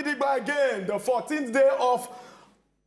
Again, the 14th day of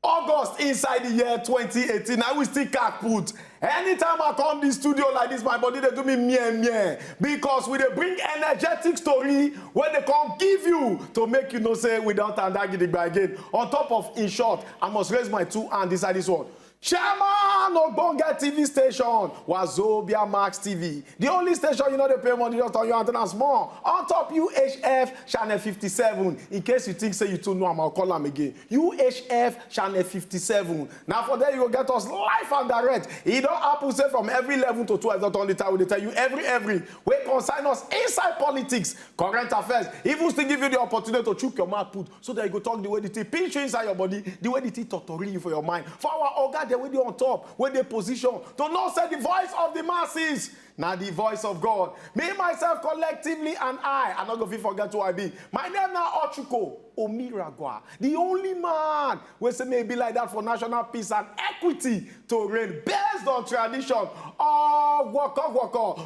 August inside the year 2018. I will still can't put. Anytime I come to the studio like this, my body they do me meh. Because we they bring energetic story where they can give you to make you know say we don't Gidigba again. On top of, in short, I must raise my two hands inside this one. Chairman of Bonga TV station was Wazobia Max TV. The only station you know they pay money just on your antenna small. On top UHF channel 57. In case you think say you too know, I'll call them again. UHF channel 57. Now for there you will get us live and direct. It don't happen say from every 11 to 12. Not only time we tell you every we consign us inside politics, current affairs. Even still give you the opportunity to chook your mouth put so that you go talk the way the tea pinch you inside your body, the way the tea torture you for your mind. For our organ where they on top, where they position to not say the voice of the masses, now the voice of God. Me, myself, collectively, and I'm not going to forget who I be. My name now Ochuko Omiragwa, the only man who say maybe like that for national peace and equity to reign based on tradition. Oh, waka,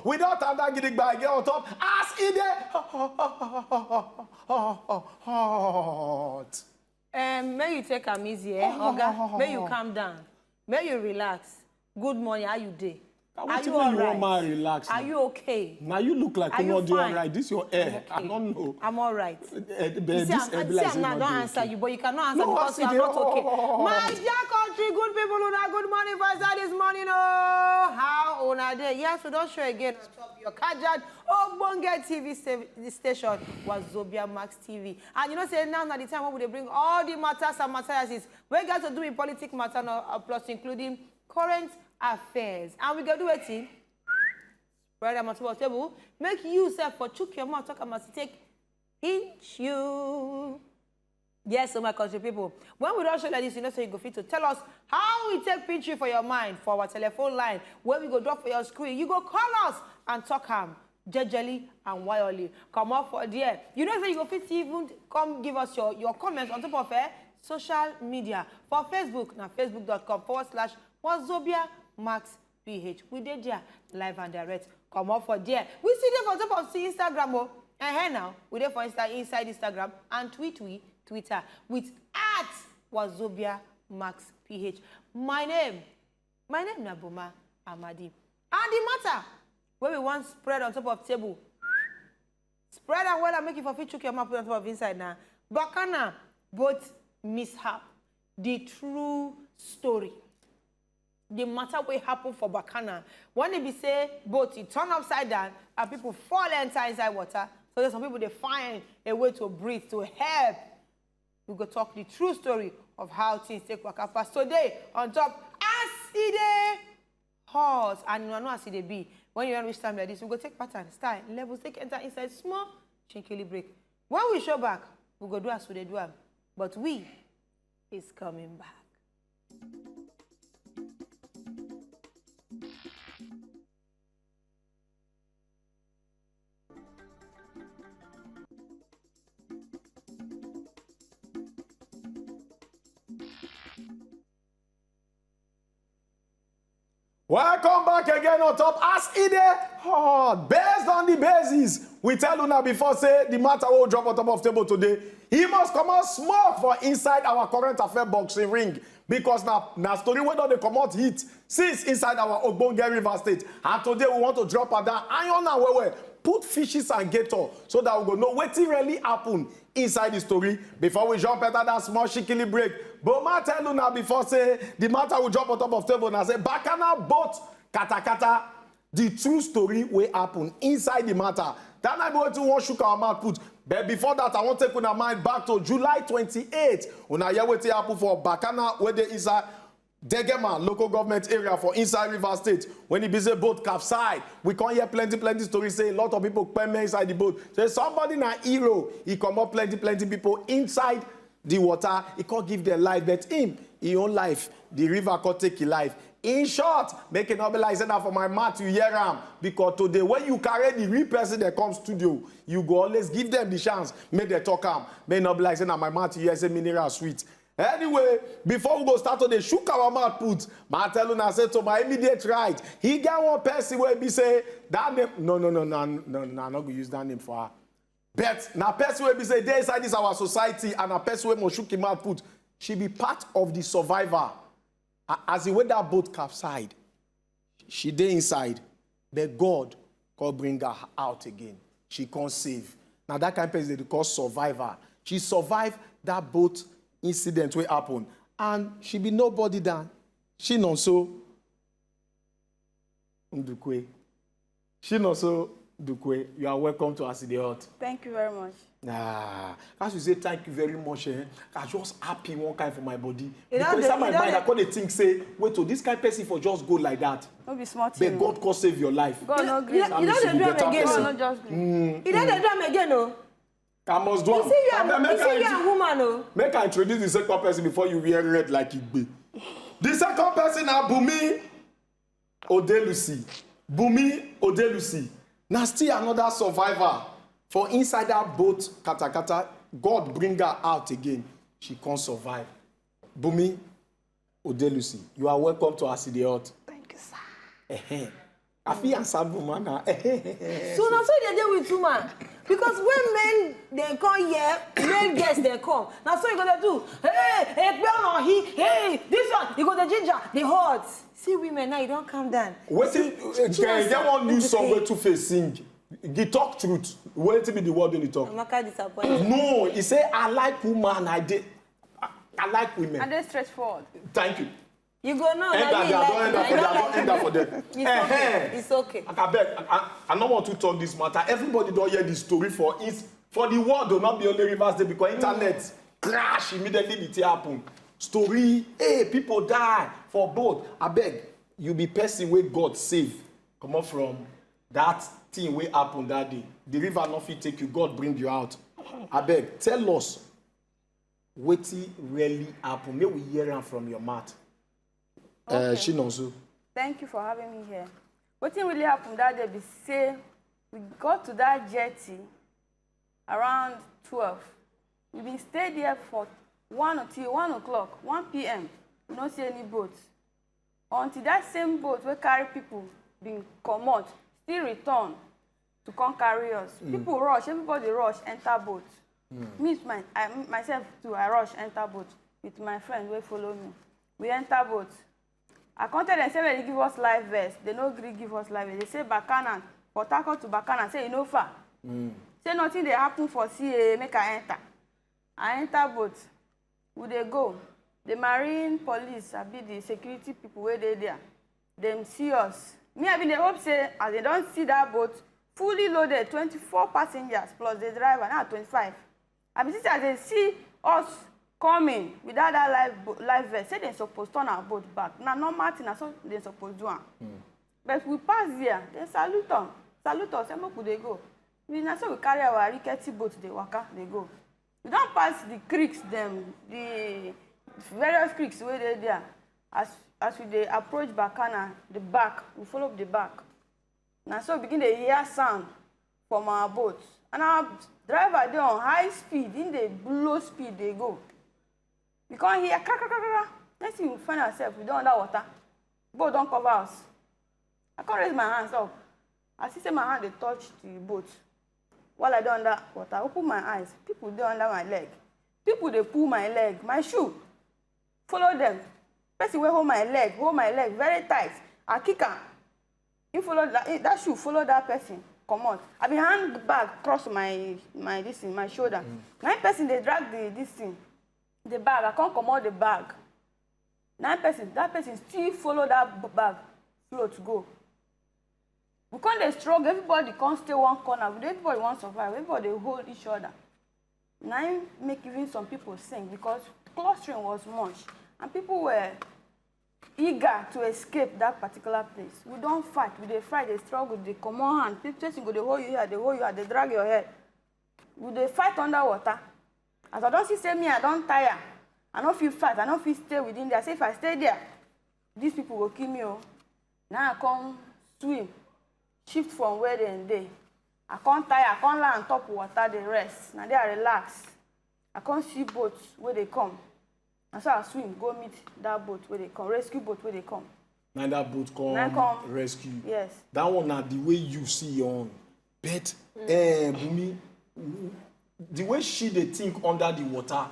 without Gidigba again on top, as it hot. May you take a easy, Oga. May you calm down. May you relax. Good morning. How you day? Are you all right? Relax. Are you okay? Now you look like you're all right. This is your hair. Okay. I don't know. I'm all right. I'm not answer you, but you cannot answer because you are not okay. My dear country, good people, Una, good morning for us this morning. Oh, how Una day? Yes, we don't show again on top your Kajad Bonga TV station was Wazobia Max TV. And you know, say now the time when we bring all the matters and materials we got to do in politics matter plus including current affairs. And we go do it in spread them on the table. Make you self for chook your mouth, talk about take pinch you. Yes, so my country people. When we don't show like this, you know, so you go fit to tell us how we take pinch you for your mind for our telephone line, where we go drop for your screen. You go call us and talk jejely and wildly. Come up for there. You know, so you go fit even come give us your comments on top of social media. For Facebook, now facebook.com/Wazobia Max PH. We did there live and direct. Come up for there. We see them on top of Instagram. And here now, we there for inside Instagram and Twitter with @Wazobia Max PH. My name Nabuma Amadi. And the matter where we want spread on top of table. Spread and well and make it for fit chook your mouth on top of inside now. Bacana, both mishap, the true story. The matter will happen for Bacana. When they be say boat, it turn upside down and people fall inside water. So there's some people they find a way to breathe, to help. We go talk the true story of how things take waka pass today on top as it horse and you know as it be. When you reach time like this, we go take pattern, style, levels, take enter inside small chinkily break. When we show back, we go do as we do them. But we is coming back. Welcome back again on top as it hot. Based on the basis, we tell you now before say the matter will drop on top of table today. He must come out smoke for inside our current affair boxing ring. Because now story where they come out heat since inside our Ogbonge River State. And today we want to drop at that iron and where put fishes and gator so that we go know what really happened inside the story before we jump at that small shikili break. But I tell you now before say the matter will drop on top of table and I say Bacana boat kata the true story will happen inside the matter. That night we want shook our mouth put. But before that, I want to take una mind back to July 28th. Una hear what happen for Bacana where there is a Degema local government area for inside River State. When the busy boat capsized, we can't hear plenty stories say a lot of people come inside the boat. So somebody na hero, he come up plenty people inside the water. He can't give their life, but him, his own life, the river can't take his life. In short, make it not be like that for my mouth you hear him. Because today, when you carry the real person that comes studio, you go always give them the chance, make them talk him. May not be like that my mouth you hear say mineral sweet. Anyway, before we go start to the shook our mouth put, I tell you, I say to my immediate right, he got one person where he say, that name, no, I'm not going to use that name for her. But now person will be say dey inside this our society and a person wey Moshoki mouth put, she be part of the survivor. As the way that boat capsized, she dey inside, but God bring her out again. She can't save. Now that kind of person they call survivor. She survived that boat incident wey happen, and she be nobody than she not so Ndukwe. She not so Ndukwe. You are welcome to As E Dey Hot. Thank you very much. As you say thank you very much, I just happy one kind for my body. You Because inside my mind, I know can't think say, wait, to this kind of person for just go like that. Don't be smart. But God can save your life. God no green. You know they do am again, God no? no just green. You know they do am again, no? I must do You see you am. are woman, no? Make I introduce the second person before you wear red like Igbe. The second person na Bumi Odelusi. Bumi Odelusi. Now still another survivor. For inside that boat, katakata, God bring her out again. She can't survive. Bumi Odelusi, you are welcome to As E Dey Hot. Thank you, sir. I feel answer woman now. So now so they deal with woman. Because when men they come here, male guests they come. Now so you gonna do, hey, this one, you got the ginger, the hot. See women now, you don't calm down. Wait till get one new song where Two-Face sing. He talk truth. Wait till be the word when he talk. I'm not disappointed. No, he say I like woman. I like women. And they're straightforward. Thank you. You go now. End that. Don't end that for them. It's okay. It's okay. I don't want to talk this matter. Everybody don't hear this story for the world. Do not be only Rivers Day because internet crash immediately. The thing happen. Story. Hey, people die for both. I beg you be person where God save. Come up from that thing wey happen that day. The river not fit take you. God bring you out. I beg tell us wetin really happen. May we hear am from your mouth. Okay. Chinonso. Thank you for having me here. What really happened that day be say we got to that jetty around 12. We been stayed there for 1 o'clock, 1 p.m. We don't see any boats. Until that same boat wey carry people been comot, still return to come carry us. People rush, everybody rush, enter boat. Me, myself too, I rush, enter boat with my friend wey follow me. We enter boat. I come tell them, say they give us life vest. They no gree give us life vest. They say Bacana, Port Harcourt to Bacana, say you no far. Say nothing dey happen for CA, make I enter. I enter boat. We dey go. The marine police, I be the security people wey dey there. Them see us. Me, I been dey hope say, as they don't see that boat, fully loaded, 24 passengers plus the driver, now 25. I been see as they see us coming without that life vest, say they supposed to turn our boat back. Now, normal thing, that's what they supposed to do. But we pass there, they salute us, say, make they go. We now say we carry our rickety boat, they waka, they go. We don't pass the creeks, them, the various creeks where they there. As we dey approach Bacana, the back, we follow up the back. Now so we begin to hear sound from our boat. And our driver dey on high speed, in the low speed they go. We can't hear crack, crack, crack, crack. Next thing we find ourselves, we don't underwater. Boat don't cover us. I can't raise my hands up. I see say my hand they touch the boat. While I don't underwater, I open my eyes. People dey under my leg. People they pull my leg, my shoe. Follow them. Person will hold my leg very tight. I kick am. He follow that shoe, follow that person. Come on. I been hand bag cross my this thing, my shoulder. Now person they drag this thing, the bag. I can't come out the bag. Now that person still follow that bag, float go. We can't dey struggle. Everybody can't stay one corner. Everybody wants to survive. Everybody hold each other. Now make even some people sing because clustering was much. And people were eager to escape that particular place. We don't fight. We dey fight, they struggle, they come on hand. People go, they hold you here, they drag your head. We dey fight underwater. As I don't see say me, I don't tire. I don't feel fight. I don't feel stay within there. Say if I stay there, these people will kill me. Oh. Now I come swim, shift from where they. I can't tire. I can't lie on top of water. They rest. Now they are relaxed. I can't see boats where they come. And so I swim, go meet that boat where they come, rescue boat where they come. Now that boat come rescue. Yes. That one na the way you see on. But Bumi, the way she dey think under the water,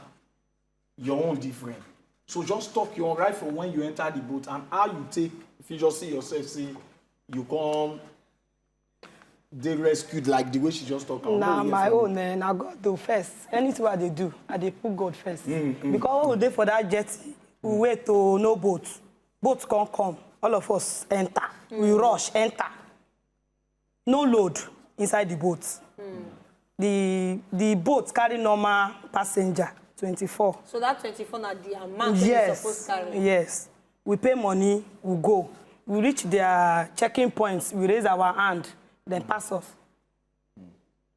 your own different. So just talk your own right from when you enter the boat and how you take, if you just see yourself, say, you come, they rescued like the way she just talked. Nah, my own, I God do first. Anything I they do, I they put God first. Because when we dey for that jetty, we wait to no boat. Boats can't come. All of us enter. We rush, enter. No load inside the boat. The boat carry normal passenger, 24. So that 24 na the amount you supposed to carry? Yes. We pay money, we go. We reach their checking points, we raise our hand, then pass us.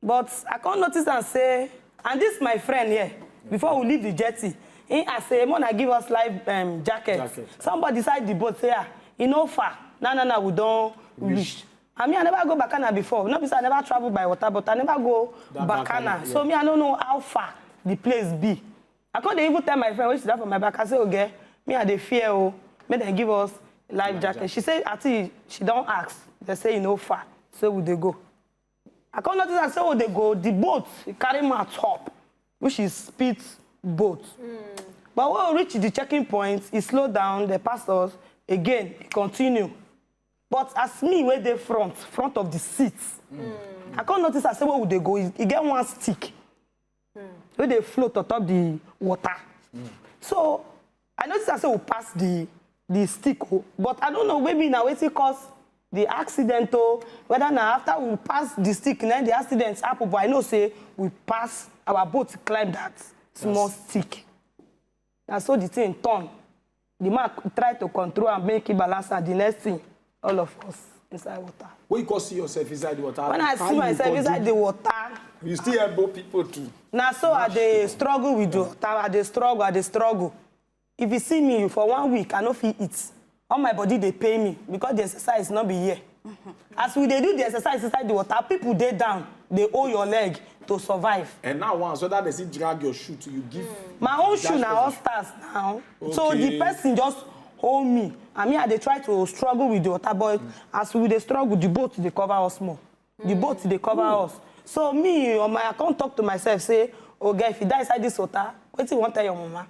But I can't notice and say, and this my friend here, before we leave the jetty, I say, Mona give us life jackets. Somebody inside the boat say, you know far. No, we don't reach. I mean, I never go Bacana before. Not because I never travel by water, but I never go Bacana. Yeah. So me, I don't know how far the place be. I can't even tell my friend, which is that for my back. I say, okay, me, I dey fear, oh, may they give us life jacket. She say, actually, she don't ask. They say, you know far. So would they go? I can't notice and say, oh, they go. The boat carry my top, which is speed boat. But when we reach the checking point, it slow down, they pass us, again, it continue. But as me, where they front of the seats, I can't notice and say, where would they go? You get one stick, where they float on top the water. So, I noticed and say, we pass the stick, but I don't know, maybe now it's cause the accident, whether now after we pass the stick, then the accidents happen, but I know, say, we pass, our boat climb that small stick. And so the thing turn. The man try to control and make it balance, and the next thing, all of us inside water. When you can see yourself inside the water, when I see myself inside the water, you still help people too. Now, so I dey struggle with the water, I dey struggle. If you see me for 1 week, I no fit eat. All my body, they pay me because the exercise not be here. As we dey do the exercise inside the water, people dey down, they hold your leg to survive. And now once whether they see drag your shoe to you give. My own shoe now all stars now. Okay. So the person just hold me. I mean, they try to struggle with the water, but as we dey struggle, the boat they cover us more. The boat they cover us. So me, on my account, talk to myself, say, okay, if you die inside this water, what do you want to tell your mama?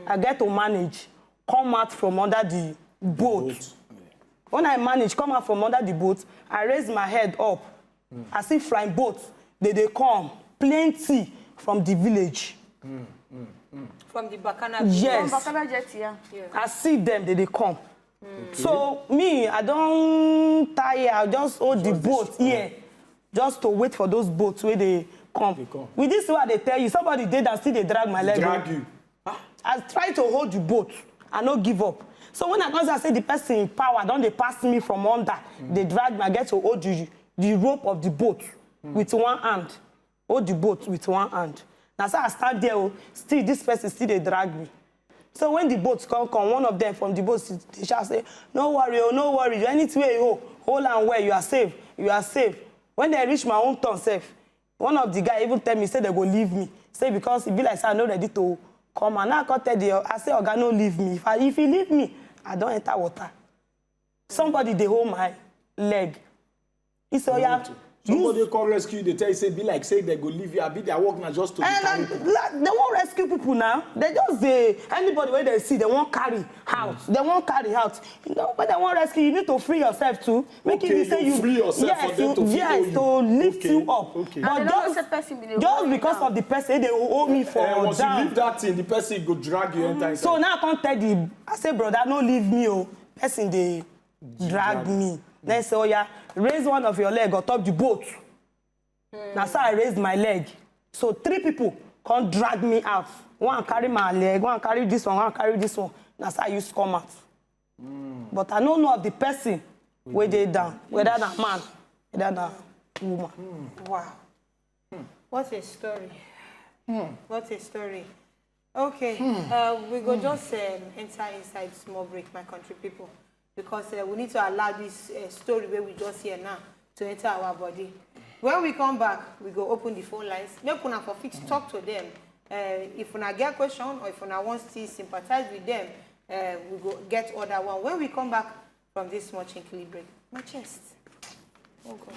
I get to manage, come out from under the boat. When I manage, come out from under the boat, I raise my head up. I see flying boats. They come, plenty from the village. From the Bacana? Yes. From Bacana jetty, yeah. I see them, they come. Okay. So me, I don't tire, I just hold the boat here, just to wait for those boats where they come. With this what they tell you, somebody did and still they drag my leg. Drag you. I try to hold the boat, I don't give up. So when I say the person in power, don't they pass me from under, they drag me, I get to hold the rope of the boat with one hand. Hold the boat with one hand. Now so I stand there, still this person still they drag me. So when the boats come, one of them from the boat, they shall say, no worry, anywhere you hold on where you are safe, When they reach my own turn safe, one of the guys even tell me, say they go leave me. Say because it be like, say I'm not ready to come. And now I can't tell you, I say, Oga, no leave me. If you leave me, I don't enter water. Somebody, they hold my leg. He said, yeah. Somebody call rescue, they tell you, say, be like, say, they go leave you. I be their work now just to carry people. They won't rescue people now. They just, anybody where they see, they won't carry out. They won't carry out. You know, when they won't rescue, you need to free yourself too. Make it say you free yourself for them to yes, to lift you up. Okay. But just because of the person, they will hold me for once down. you leave that thing, the person go drag you enter inside. So now I can't tell I say, brother, no leave me, person they drag me. Then say, oh yeah, raise one of your leg on top the boat. Now so I raised my leg. So 3 people can't drag me out. One carry my leg, one carry this one carry this one. Now so I used to come out. But I don't know of the person where they down, whether that man, whether that woman. Wow. What a story. What a story. Okay, we go just enter inside small break, my country people, because we need to allow this story where we just hear now to enter our body. When we come back, we go open the phone lines. Make una for fit talk to them. If una get question or if una want to sympathize with them, we go get other one. When we come back from this small chinkly break, my chest. Oh God.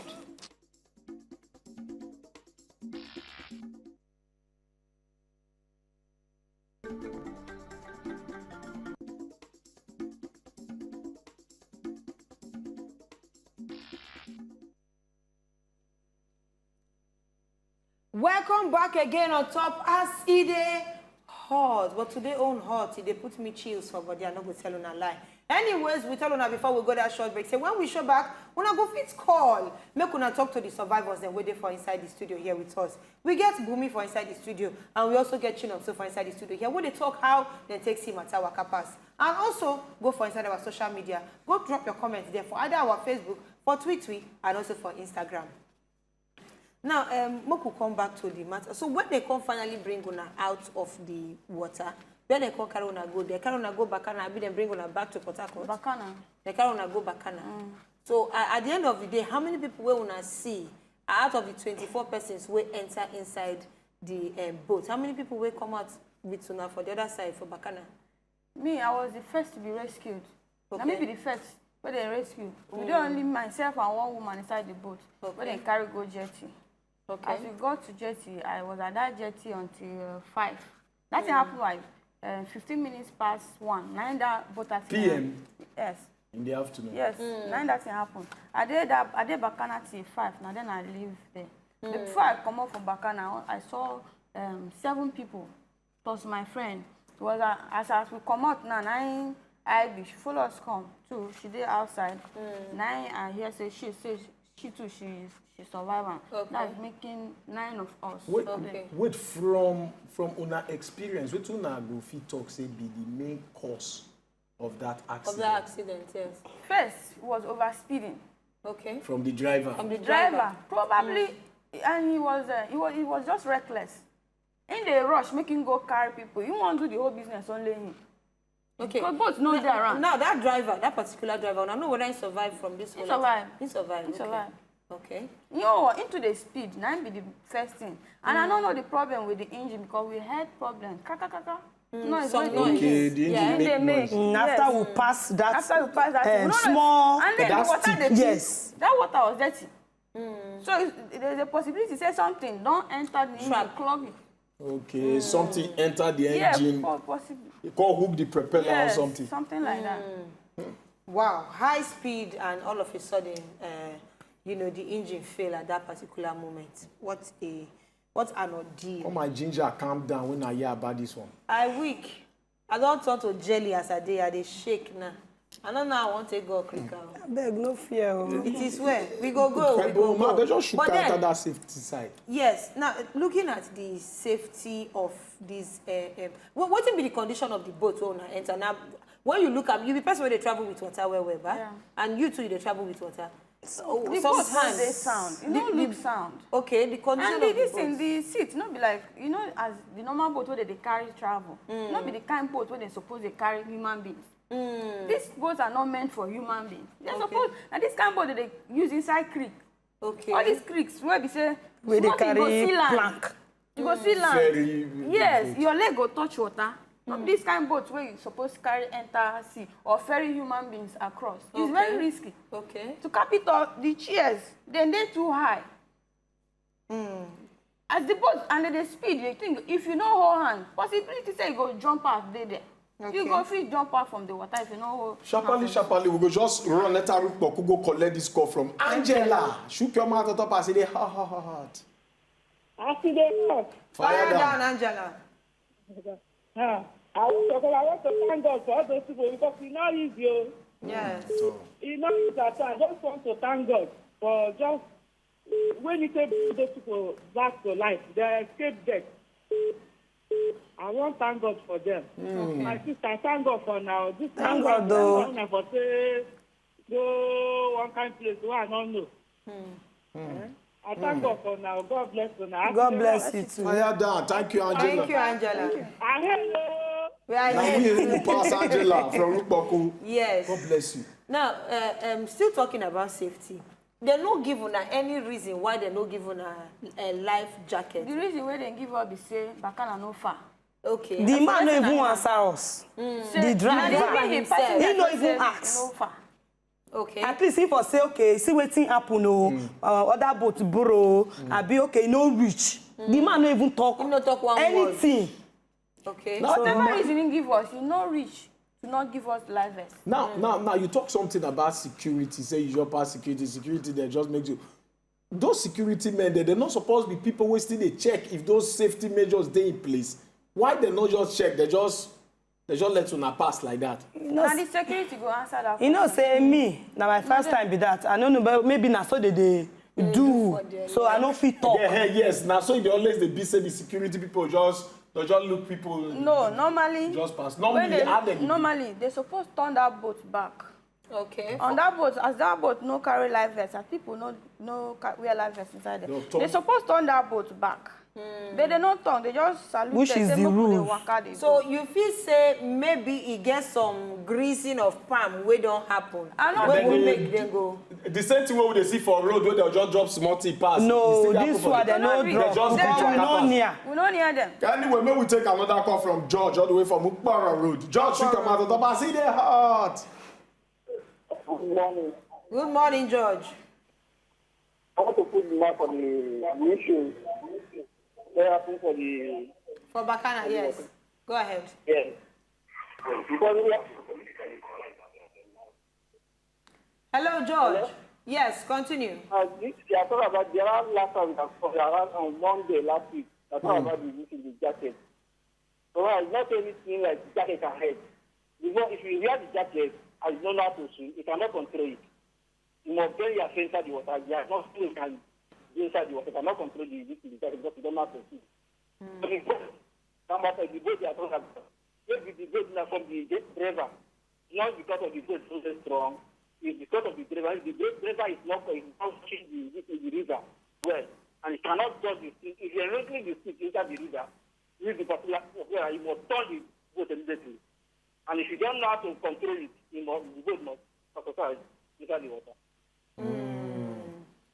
Welcome back again on top as it dey hot, but today on hot, they put me chills for body. I no go tell una lie. Anyways, we tell una before we go that short break. Say when we show back, una go fit call. Make una talk to the survivors then waiting for inside the studio here with us. We get Bumi for inside the studio, and we also get Chinonso for inside the studio here. When they talk how they take see matter waka pass. And also go for inside our social media. Go drop your comments there for either our Facebook, for Tweet, and also for Instagram. Now, Moku come back to the matter. So when they come finally bring una out of the water, where they come carry una go, they carry una go Bacana, then bring una back to Port Harcourt. Bacana. They carry una go Bacana. So at the end of the day, how many people will una see out of the 24 persons will enter inside the boat? How many people will come out with una for the other side for Bacana? Me, I was the first to be rescued. Okay. Now maybe the first, but they rescue. We don't only myself and one woman inside the boat. Okay. But they carry go jetty. Okay. As we got to jetty, I was at that jetty until 5. That thing happened like 15 minutes past 1. 9 that boat at PM? Yes. In the afternoon? Yes. 9 that thing happened. I did Bacana till 5. Now then I leave there. Before I come out from Bacana, I saw 7 people plus my friend. It was as we come out now, 9 Ivy, she follow us come too. She did outside. 9 I hear say she too she survived. Okay. That's making 9 of us. Wait, Okay. wait from una experience, what una go fit talk say be the main cause of that accident? Of that accident, yes. First was overspeeding. Okay. From the driver. From the Driver probably, and he was just reckless. In the rush, making go carry people. You want to do the whole business only him. Okay. Because boats know they around. Now that driver, that particular driver, I don't know whether he survived from this. He whole survived. He survived. He okay. survived. Okay. You know, into the speed, now be the first thing. And I don't know the problem with the engine because we had problems. Kaka. No, it's Some not noise. Okay, the Yeah, engine they make make. noise. Yes. After we pass that, After we pass that, small, and then the that's water thick. they yes. that water was dirty. So there's a possibility to say something. Don't enter the engine, clog it. Okay, something entered the Yeah, engine. possibly. You call hook the propeller Yes, or something. something like that. Wow, high speed, and all of a sudden, you know, the engine failed at that particular moment. What an ordeal. Oh, my ginger calm down when I hear about this one. I weak. I don't turn to jelly as I dey shake now. I don't know how I want to go critical. Beg, no fear. Oh. It is where we go. We go. Man, they just shoot But after then, that safety side. yes. Now, looking at the safety of this, what will be the condition of the boat when I enter? Now, when you look at, you be person where they travel with water, Yeah. and you too, they travel with water. So The boat sometimes no dey sound. You don't look sound. Okay, the condition And of this the in boat. the seat, not be like, you know, as the normal boat where they carry travel. Not be the kind boat where they suppose they carry human beings. These boats are not meant for human beings. They're Okay. supposed, and this kind of boat that they use inside creek. Okay. All these creeks where we say, Where they small thing go carry see land. plank. You go see land. Very Yes, good. your leg go touch water. This kind of boat where you supposed to carry enter sea or ferry human beings across. It's Okay. very risky. Okay. To cap it off, the chairs, then they're too high. As the boat and then the speed, you think if you know hold hand, possibility say you go jump out there. Okay. You go free jump out from the water if you know hold. Sharply, we go just run let her go collect this call from Angela. Shoot your mouth on top and say, they hot. Accident. Fire down, Angela. I want to thank God for all those people because it's not easy. Yes. It's not easy at all. I just want to thank God for just when you take those people back to life, they escaped death. I want to thank God for them. My sister, thank God for now. This Thank God, though. Thank God for say, go one kind of place where I don't know. I thank God for now. God bless you now. God bless you too. Fire down. Thank you, Angela. Thank you, Angela. Hello. We are Now here. we pass Angela from Rukboku. Yes. God bless you. Now, still talking about safety. They no give una any reason why they no give una a life jacket. The reason why they give up is say Bacana no far. Okay. The man no even answer us. The driver, himself. he no even ask. No far. Okay. At least if I say, okay, see wetin happen o, other boat borrow, I be okay, no reach. The man no even talk He no talk one word. anything. Okay. Now, Whatever reason you give us, you not reach to not give us live vest. Now, you talk something about security. Say you just pass security, they just makes you. Those security men, they're not supposed to be people who still they check if those safety measures they in place. Why they not just check? They just let una pass like that. You know, And the security go answer that you know, question. say me, now my first time be that. I don't know, but maybe now so they do. for their So I don't fit talk. Yeah, yes. Now, so they always they be say the security people just look people. No, normally, Just pass. when Normally, normally they supposed to turn that boat back. Okay. On that boat, as that boat no carry life vest, as people no wear life vest inside there. They supposed to turn that boat back. But they don't turn, they just salute Which them, is say, the "Make we dey rules." waka dey So go." you feel say maybe e get some greasing of palm wey don happen. I know. Wey go Then make them go. the same thing wey they see for road where they'll just drop small tea pass. No, this one they no They drop. just Because put we your no pass. near. We don't hear them. Anyway, maybe we take another call from George all the way from Ukpara Road. George, you come out of the top. I see they hot. Good morning. Good morning, George. I want to put the mark on the issue. What happened for the For Bacana, yes. Go ahead. yes. Because Hello, George. Yes, continue. they are talking about there are last time around on Monday last week. They are talking about the jacket. So it's not anything like jacket ahead. Because if you wear the jacket and you don't know how to swim, you cannot control it. You must bury your face inside the water. You are not you can be inside the water. You cannot control the jacket because you don't know how to swim. So the boat, the boat they are talking about. Maybe the boat now from the driver, not because of the boat so strong. It's because of the driver. The driver is not pushing the river well, and it cannot dodge the stick. If you're making the stick inside the river, use the particular where you must turn the boat immediately. And if you don't know how to control it, the boat must capsize inside the water.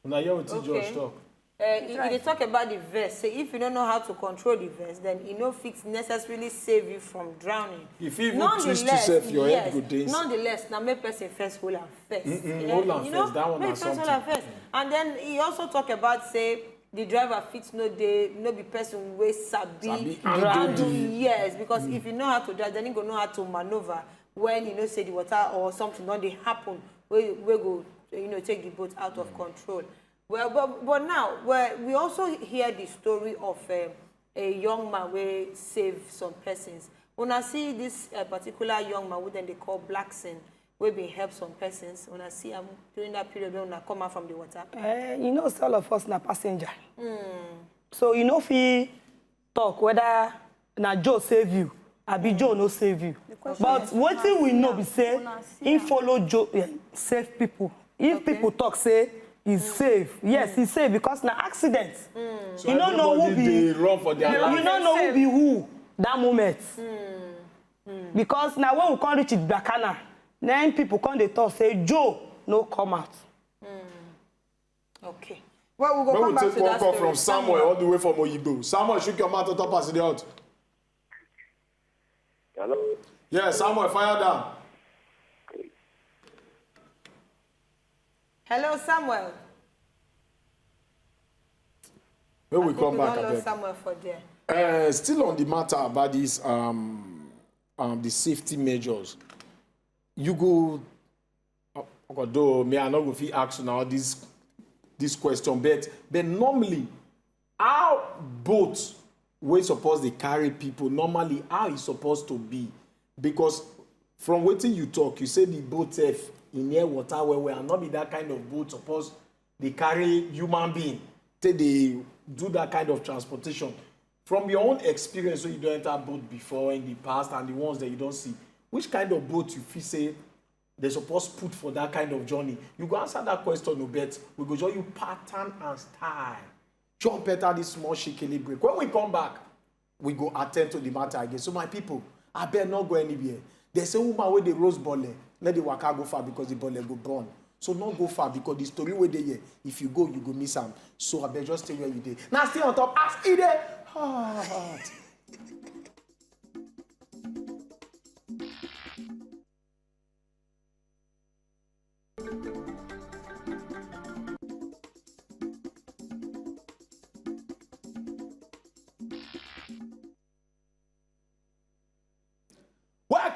Now hear what Okay. George talk. They talk about the vest. Say if you don't know how to control the vest, then it no fit necessarily save you from drowning. If you even twist yourself, your head go dance. Nonetheless, now make person first hold am first. Hold am first, that one make na first hold something. am first. And then he also talk about say the driver fit no be person wey sabi handle the- yes, because if you know how to drive, then you go know how to maneuver when you know say the water or something don dey happen wey go take the boat out of control. Well, but now we also hear the story of a young man wey save some persons. When I see this particular young man, who then they call Blackson, we been help some persons. When I see him during that period when I come out from the water. You know, all of us na passenger. So you know if he talk whether na Joe save you, abi Joe no save you. But what thing we know be say, he follow Joe save people. If people talk say he's safe, yes, he's safe because na accident. So you don't know who everybody be. dey run for their life. You don't know who be who that moment. Because now when we come reach it Bacana, then people come they talk say Joe no come out. Okay. Well, we'll go When come we back take to one that call story. from Samuel all the way from Oyibo. Samuel, shook your mouth on top as it out. Hello? Yeah, Samuel, fire down. Hello, Samuel. When we I think come back, don't I lose beg. Samuel for there. Still on the matter about this, the safety measures. You go, although me, I not go fit ask you now this question, but normally, how boats wey suppose dey carry people normally how e supposed to be because from wetin you talk you say the boat sef e near water well and not be that kind of boat suppose dey carry human being take dey do that kind of transportation from your own experience wey you don enter boat before in the past and the ones that you don see which kind of boat you feel say they suppose put for that kind of journey you go answer that question o bet we go show you pattern and style jump enter this small shikini break when we come back we go attend to the matter again so my people abeg no go anywhere they say woman wey dey roast bole no dey waka go far because the bole go burn so no go far because the story wey dey here if you go you go miss am so abeg just stay where you dey na stay on top as e dey hot.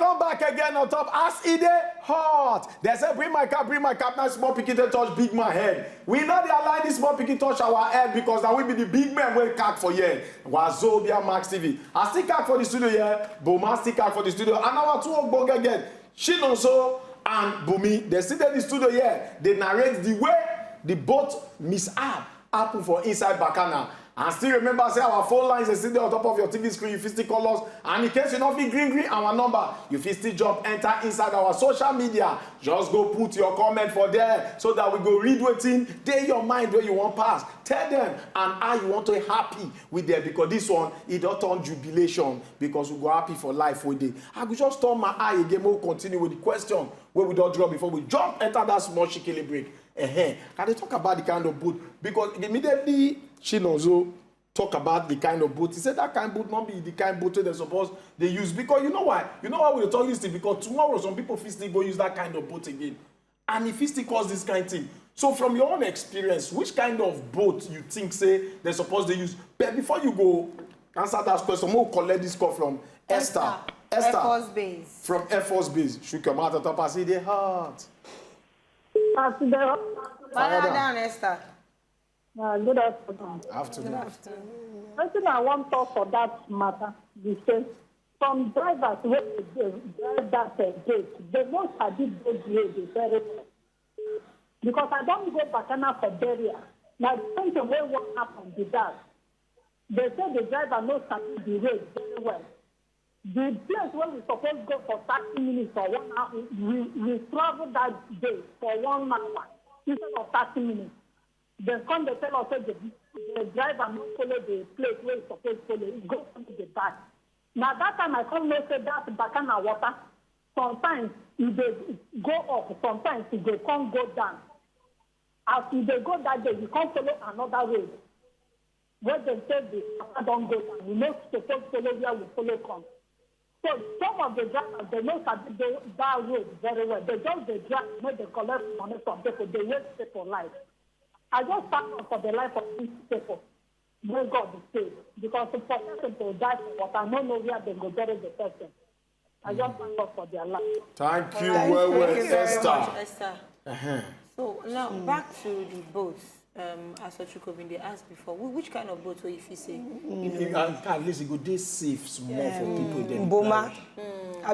come back again on top as it dey hot. They say bring my cap, now small pikin dey touch big man head. We know they align this small pikin touch our head because now we be the big men wey cack for here. Wazobia Max TV. I still cack for the studio here. Boma still cack for the studio. And our two ogbonge again. Chinonso and Bumi. They sit in the studio here. They narrate the way the boat mishap happen for inside Bacana. And still remember, say our phone lines are still there on top of your TV screen. You fit still call us. And in case you not feel green, our number, you fit still jump, enter inside our social media. Just go put your comment for there so that we go read wetin dey your mind where you want pass. Tell them and how you want to be happy with them because this one, it don't turn jubilation because we go happy for life with it. I could just turn my eye again. We'll continue with the question where we don't drop before we jump, enter that small shikili break. Can they talk about the kind of boat? Because immediately Chinonso talk about the kind of boat. He said that kind of boat not be the kind of boat they're supposed they use. Because you know why? You know why we're talking this thing? Because tomorrow some people still go use that kind of boat again. And if it still cause this kind of thing. So from your own experience, which kind of boat you think say they're supposed to use? But before you go answer that question, we'll collect this call from Esther. Air Force Base. From Air Force Base. Shook your mouth at top and say they hard. Fire down, Esther. Good afternoon. Afternoon. I think I want to talk for that matter. Because some drivers when they drive that gate, they most have those roads very well. Because I don't go Bacana for burial. Now the thing the way what happened with that, they say the driver knows the road very well. The place where we supposed to go for 30 minutes or 1 hour, we travel that day for 1 hour instead of 30 minutes. They come, they tell us that the driver not follow the place where he's supposed to follow. He goes to the back. Now that time I come and say that Bacana water. Sometimes if they go up, sometimes if they can't go down. As if they go that day, you can't follow another road. Where they say the water don't go down, we not supposed to follow where we follow come. So some of the drivers, they know that road very well. They just they drive, when they collect money from people, they waste people life. I just thank God for the life of these people. May God be saved. Because for person to die for what I don't know where they go bury the person. I just thank God for their life. Thank you, well, Esther. Esther. So now back to the boats. As Ochukobin they asked before, which kind of boat will you say? At least it go dey safe small for people. Then Boma. I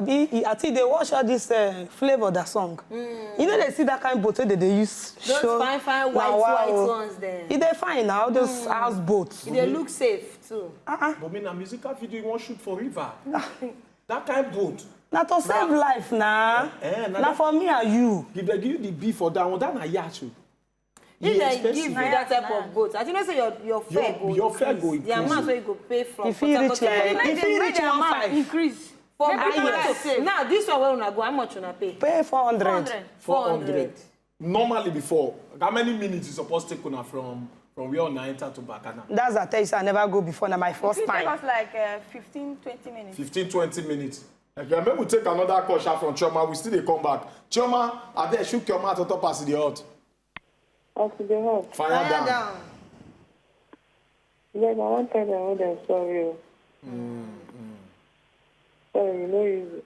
think they watch all this flavor that song. You know they see that kind of boat that they use. Those fine white ones there. They fine now, those house boats. They look safe too. But me na musical video you want shoot for river. That kind of boat. Now to save life now. Now for me and you. If they give you the beef for that one, that na yacht. If they give you that type of boat, I think I say your fare go your fare go increase. The amount where you go pay from. If you reach the amount increase. Now this one where una go, how much una pay? Pay 400. 400. Normally before, how many minutes you supposed to take una from where una enter to Bacana? That's a tell you, I never go before. Now my first It take time. us like 15-20 minutes. 15-20 minutes. Okay, maybe we take another call shot from Chioma. We still dey come back. Chioma, I bet shook your mouth on top as the hot. After the hot. Fire down. Like, I want to tell them I'm sorry. Sorry, no easy.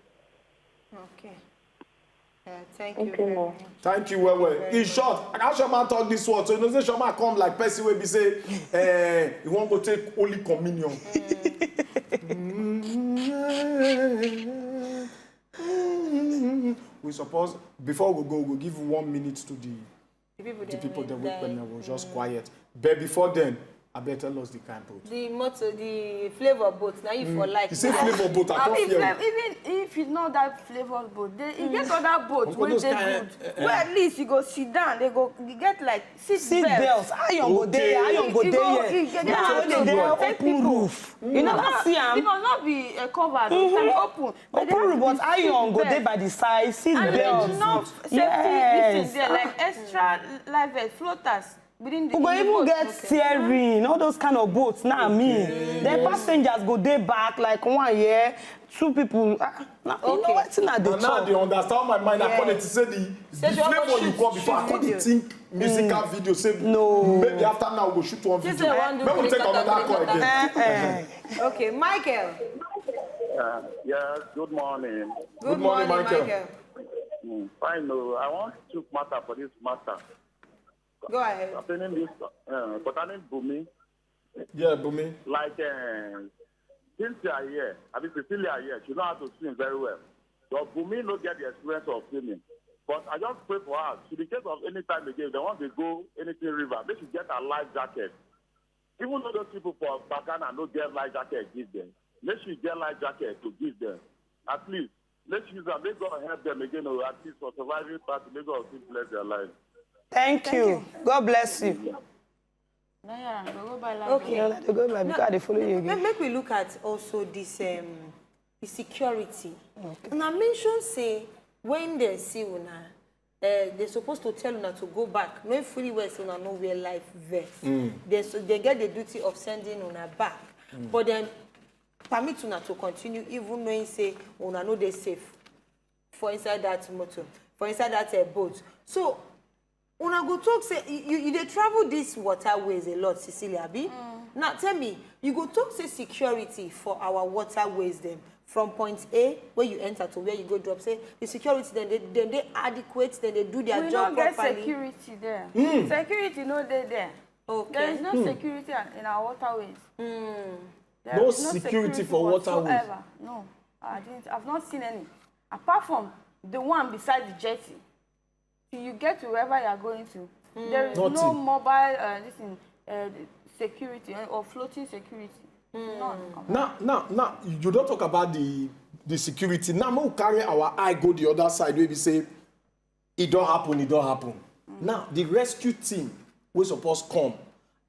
Okay. Thank you Okay, very ma. much. Thank you, well. In short, how Shoma talk this word? So you know, say Shoma come like person wey be say, you want to take Holy Communion. We suppose before we go, we'll give 1 minute to the people that we were just quiet. But before then, I better tell us the kind boat. The motto, the flavor boat. Now you for like. You say flavor boat, I can't hear you. Even if you know that flavor boat, you get other boats Uncle, where those they kind- good. Where at least you go sit down, you get like Seat belts. Iron go there. Iron go there. Now when they open roof. You never see It them. must not be covered. It can be open. Open roof, but iron go there by the side. Seat And belts. there's enough safety Yes. there, like extra life vest, floaters within the We go in the even boat. get steering, all those kind of boats. Now the passengers go there back like 1 year, 2 people. You know what's in that? And now they understand my mind. I call it to say the you want flavor to you shoot- call before. I shoot couldn't video. think musical video. Say No. maybe after now we'll shoot one Just video. say one do Maybe we'll take three, another call three, again. Okay, Michael. Yes, good morning. Good morning, morning, Michael. Fine, no, I want to matter for this matter. Go ahead. Concerning this, concerning Bumi, Yeah, Bumi. like, since they are here, I mean, Cecilia here, she know how to swim very well. So Bumi no get the experience of swimming. But I just pray for her. In the case of any time again, they want to go anything river, they should get a life jacket. Even though those people for Bakana no get life jacket, give them. Let she get life jacket to give them. At least, let's use them. Let God help them again, or at least for surviving part, let God bless their life. Thank you. God bless you. Okay. No, let them go back because they follow you again. Make we look at also this the security. And I mentioned say when they see una, they're supposed to tell una to go back. No fully well say una no wear life vest. They get the duty of sending una back. But then permit una to continue even knowing say una no they safe for inside that motor, for inside that boat. So una go talk say you dey travel these waterways a lot, Cecilia Abi. Now tell me, you go talk say security for our waterways them from point A where you enter to where you go drop. Say the security then they adequate, then they do their We job don't get properly. security there. Security no there. Okay. There is no security in our waterways. There No is security for waterways? whatsoever. No, I've not seen any. Apart from the one beside the jetty. Till you get to wherever you are going to, there is no Nothing. mobile security or floating security. None. Now, you don't talk about the security. Now, we carry our eye go the other side where we say, it don't happen. Now, the rescue team will supposed come.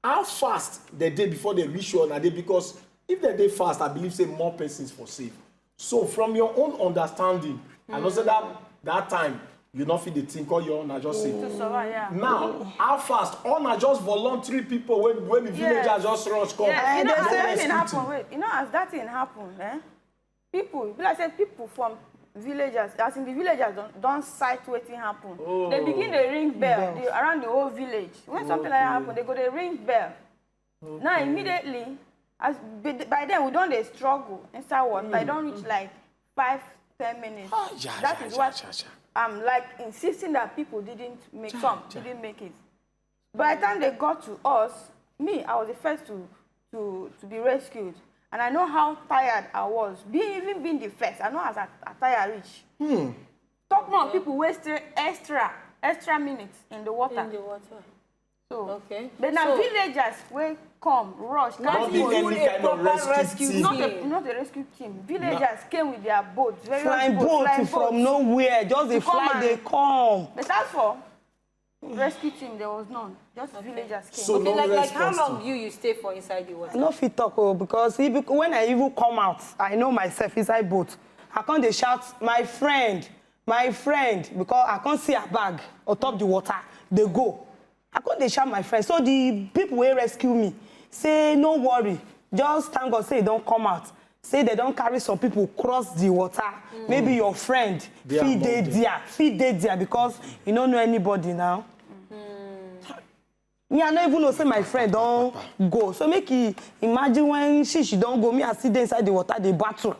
How fast the day before they reach you on a day? Because if they day fast, I believe say more persons for safe. So, from your own understanding, I know say that time, you not feel the thing call your own, I just say. To survive, yeah. Now, how fast? On are just voluntary people when the villagers just rush come. Yes, No as that rescue thing team. happen, wait, as that thing happen, people, like I said, people from villagers, as in the villagers don't sight wetin happen. They begin to ring bell around the whole village. When something like that happen, they go they ring bell. Now immediately, by then we don't they struggle inside water. I don't reach like 5-10 minutes. That is what I'm like insisting that people didn't make it. By the time they got to us, I was the first to be rescued. And I know how tired I was. Even being the first, I know as I tired reach. Talk more people wasted extra minutes in the water. In the water. So, Okay. but now So- villagers will come, rush. Not be any kind of rescue team. Not a rescue team. Villagers came with their boats. Flying boat from nowhere, just they To come fly, and- they come. But as for rescue team, there was none. Just villagers came. So Okay, no like how response long you stay for inside the I water? no fit talk because when I even come out, I know myself inside boat. I can't they shout, my friend, because I can't see a bag on top the water. They go. I can't they shout my friend. So the people will rescue me. Say, no worry. Just thank God, say don't come out. Say they don't carry some people cross the water. Maybe your friend feed there because you don't know anybody now. Me, I don't even know say my friend don't go. So make you imagine when she don't go, me I sit there inside the water, they battle.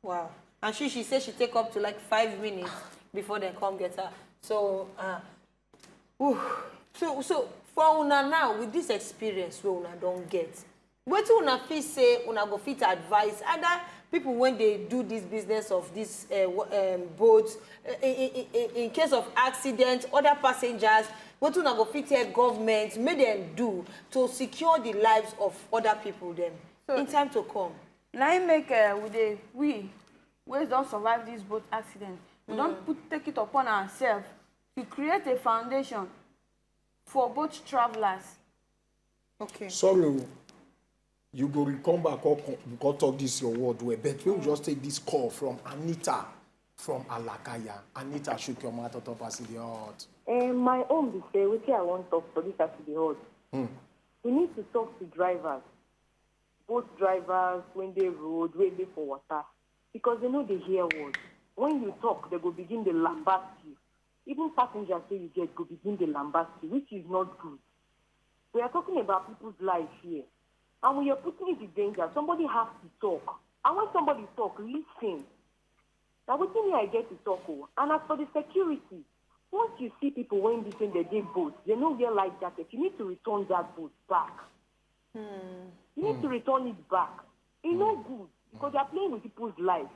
Wow. And she said she take up to like 5 minutes before they come get her. So, so for una now, with this experience we una don't get, what una fit say, una go fit advise other people when they do this business of this boats, in case of accident, other passengers, what una go fit tell government, make them do to secure the lives of other people them in time to come. Now you make we don't survive this boat accident. We don't take it upon ourselves to create a foundation for boat travelers. Okay. Sorry, you go come back or go talk this your word way, but we'll just take this call from Anita from Alakaya. Anita shook your mouth top as the heart. My own be say, which I want to talk for this as the hard. We need to talk to drivers, both drivers when they road, when they for water, because they know they hear words. When you talk, they go begin the lambast you. Even passengers say you get go begin the lambast you, which is not good. We are talking about people's lives here. And when you're putting it in danger, somebody has to talk. And when somebody talk, listen. Now, what thing I get to talk over. And as for the security, once you see people when they say they did boats, they know wear life jacket, you need to return that boat back. You need to return it back. It's not good because you're playing with people's lives.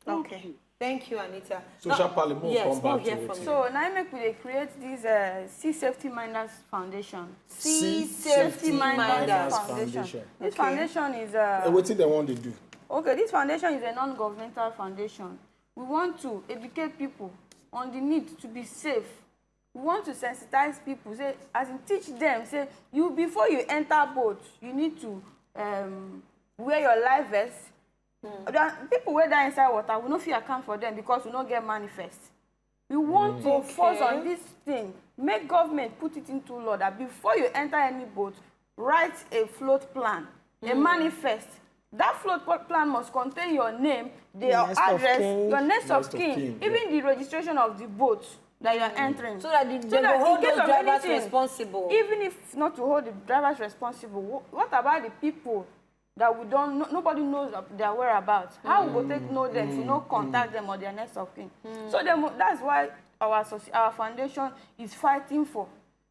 Thank you. Thank you, Anita. Social Parliament yes, come back we'll to hear it. from you. So now make we dey create this Sea Safety Minders Foundation. Sea Safety Minders Foundation. This Okay. foundation is What do they want to do? okay. This foundation is a non-governmental foundation. We want to educate people on the need to be safe. We want to sensitize people. Say, as in teach them. Say, you before you enter boat, you need to wear your life vest. There are people wey die inside water, we no fit account for them because we no get manifest. We want to force on this thing, make government put it into law that before you enter any boat, write a float plan, a manifest. That float plan must contain your name, your Next of address, kin. your next of Next of kin, kin, even the registration of the boat that you are entering. So that they go hold in case those of drivers anything, responsible. Even if not to hold the drivers responsible, what about the people that we don't know, nobody knows their whereabouts? How we go take know them if we no contact them or their next of kin? So that's why our foundation is fighting for.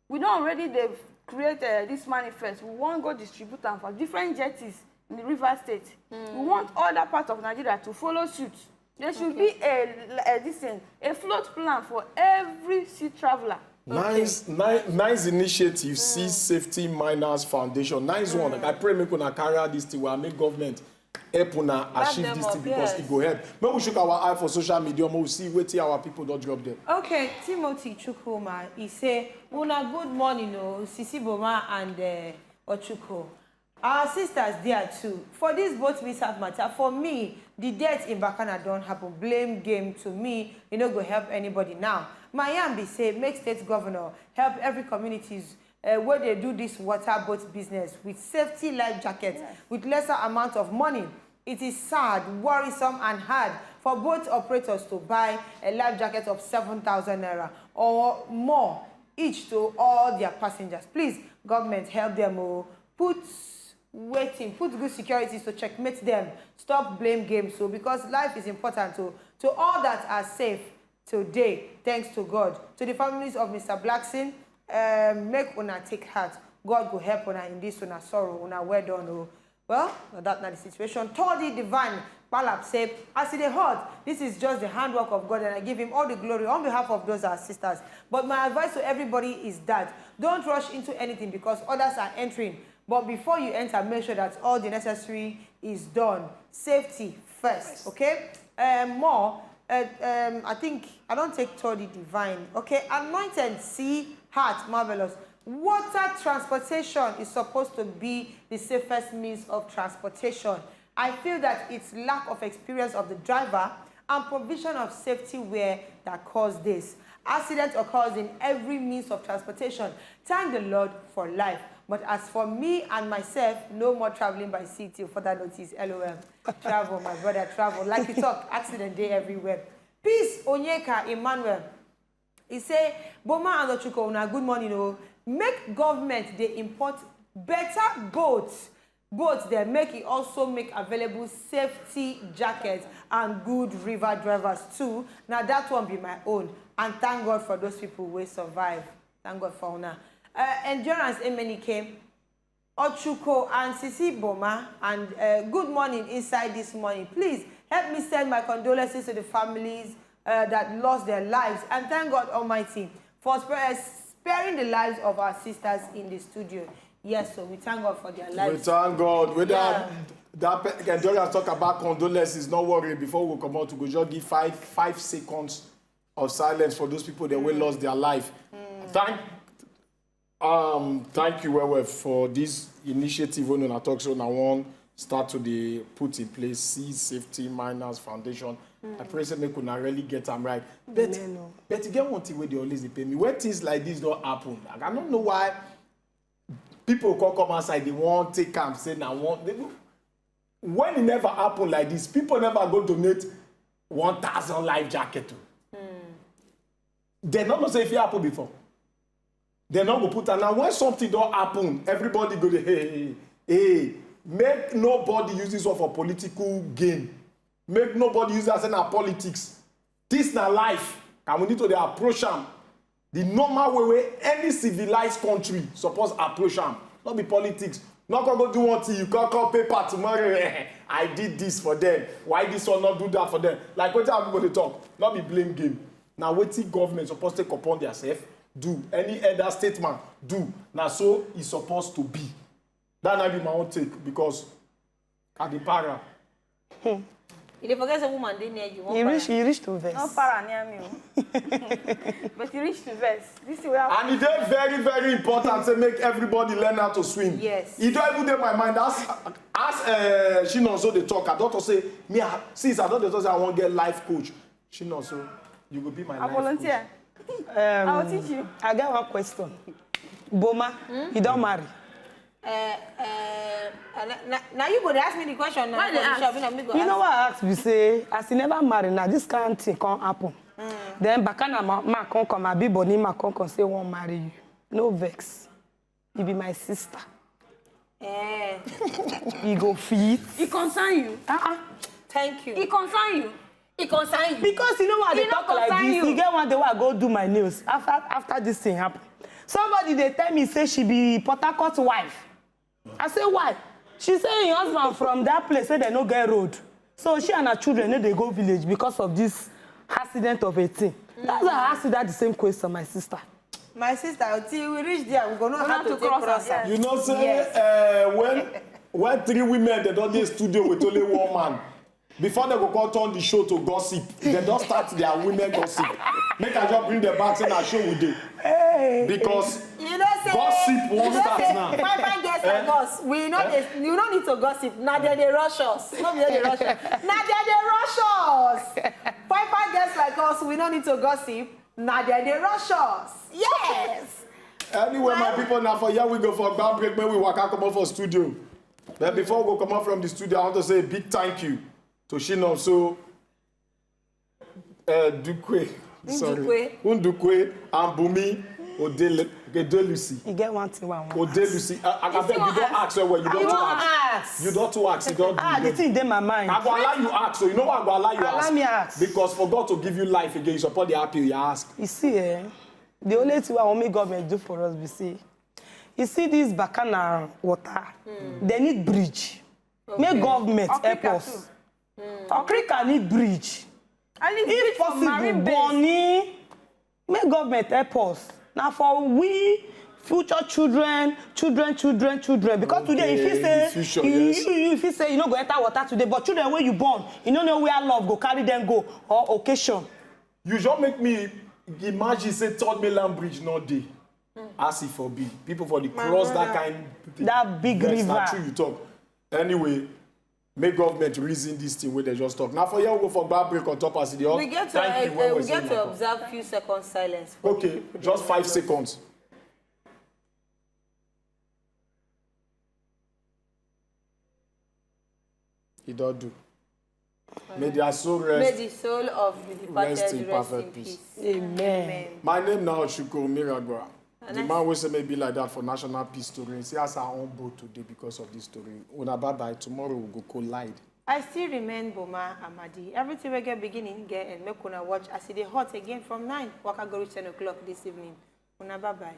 We don't already they've created this manifest. We want to go distribute them for different jetties in the River State. We want other parts of Nigeria to follow suit. There should be a float plan for every sea traveler. Nice initiative, Sea Safety Miners Foundation. Nice one. I pray make una carry out this thing. We'll make government help una achieve them this up, thing because yes. it go help. Maybe we shook our eye for social media. Maybe we see wait till our people don't drop them. Okay, Timothy Chukwuma, he say, una good morning, Sisi Boma and Ochuko. Our sisters there too. For this both mishap matter, for me, the death in Bakana don't happen. Blame game to me, you know, go help anybody now. Miami say, make state governor help every communities where they do this water boat business with safety life jackets, with lesser amount of money. It is sad, worrisome, and hard for boat operators to buy a life jacket of 7,000 naira or more each to all their passengers. Please, government, help them. Put good securities to checkmate them. Stop blame games. So because life is important to all that are safe today, thanks to God. To the families of Mr. Blackson, make una take heart. God will help una in this una sorrow, una well done. Well, that's not the situation. Todi Divine Balap said, as it is hot, this is just the handwork of God, and I give him all the glory on behalf of those our sisters. But my advice to everybody is that don't rush into anything because others are entering. But before you enter, make sure that all the necessary is done. Safety first, okay? I think, I don't take Todi Divine, okay? Anointed Sea Heart, marvelous. Water transportation is supposed to be the safest means of transportation. I feel that it's lack of experience of the driver and provision of safety wear that cause this. Accident occurs in every means of transportation. Thank the Lord for life. But as for me and myself, no more traveling by sea till further notice. LOM. Travel, my brother, travel. Like you talk, accident day everywhere. Peace, Onyeka Emmanuel. He say, Boma and Ochuko, una good morning. Make government, they import better boats. Boats, they make it also make available safety jackets and good river drivers too. Now that one be my own. And thank God for those people who survive. Thank God for una. Endurance Emenike, Ochuko and Sisi Boma, and good morning inside this morning. Please help me send my condolences to the families that lost their lives. And thank God Almighty for sparing the lives of our sisters in the studio. Yes, so we thank God for their lives. We thank God. Whether Yeah. that Endurance talk about condolences, not worry. Before we come out, to go just give five seconds of silence for those people that will lost their life. Thank you well for this initiative when I talk so now one start to the put in place Sea Safety Miners Foundation. I pray say make una really get them right. But again one thing where they always pay me. When things like this don't happen, like, I don't know why people come outside, they won't take camp, say now when it never happen like this, people never go donate 1,000 life jacket. They not know say if it happen before. They not go put on. Now when something don't happen, everybody go to hey, make nobody use this one for political gain. Make nobody use that in our politics. This na life, and we need to dey approach am the normal way wey any civilized country suppose approach am. No be politics. Not gonna go do one thing, you can't call paper tomorrow. I did this for them. Why this one not do that for them? Like wetin I'm going to talk, not be blame game. Now wetin government supposed to take upon themselves, do. Any elder statement, do. Now so it's supposed to be. That might be my own take because at the para. You forget a woman dey near you. He reached to verse. No para near me. But he reached to verse. This is where And it is very, very important to make everybody learn how to swim. Yes. It don't even dey my mind. As she also dey talk, I don't say, me, since I don't say I want to get life coach. She also, you will be my life volunteer. coach. I will teach you. I got one question. Boma, you don't marry. Now you go to ask me the question now. You know what I ask? We say, as you never marry, now this kind of thing can't happen. Then Bakana ma come and be boni ma come say won't marry you. No vex. You be my sister. You go feed. It concern you. Thank you. It concern you. It concern you. Because you know what they It talk not like concern this. you. You get one day where I go do my nails after this thing happen. Somebody they tell me say she be Port Harcourt wife. I say why? She say her husband from that place say they no get road. So she and her children they go village because of this accident of a thing. That's why I asked you that the same question, my sister. My sister, until we reach there, we're gonna have to cross her. You know, say, when three women they don't dey studio with only one man, before they go call turn the show to gossip, they don't start their women gossip. Make I just bring the back in and show with them. Because you know, say, gossip won't start now. Five guests like us, we know you don't need to gossip. Now they rush us. No, they rush us. Now they rush us. Five guests like us, we don't need to gossip. Now they rush us. Yes. Anyway, my people, now for here we go for a bad break when we walk out come out for studio. But before we go come out from the studio, I want to say a big thank you to Chinonso Dukwe. Sorry. Ndukwe and Bumi Odelusi. You get one thing, one. Odelusi. I beg you don't ask her where you don't ask. You don't ask. You don't. The thing in my mind. I go allow you ask. So you know what I go allow you ask. Allow me ask. Because for God to give you life again, you support the happy you ask. You see, the only thing I want me government do for us, we see. You see this Bakana water, they need bridge. Okay. Make government help us. Okrika need bridge. If possible, Bonnie, make government help us. Now for we future children. Because today, if you say you no go enter water today, but children when you born, you don't know where love go carry them go or occasion. You just make me imagine say third mainland bridge not dey. As if for be people for the cross that kind that big river. That's true you talk. Anyway, make government reason this thing where they just talk. Now for you, we'll go for bad break on top as the other. We get to observe few seconds silence. Okay, just 5 seconds. He don't do. May their soul rest. May the soul of the departed rest in perfect peace. Amen. My name now is Shuko Miragwa. The man will say maybe like that for national peace story. He has our own boat today because of this story. Una bye-bye. Tomorrow we'll go collide. I still remain Boma Amadi. Everything we get beginning, get and make una watch as it hot again from 9. Waka go reach 10 o'clock this evening. Una bye-bye.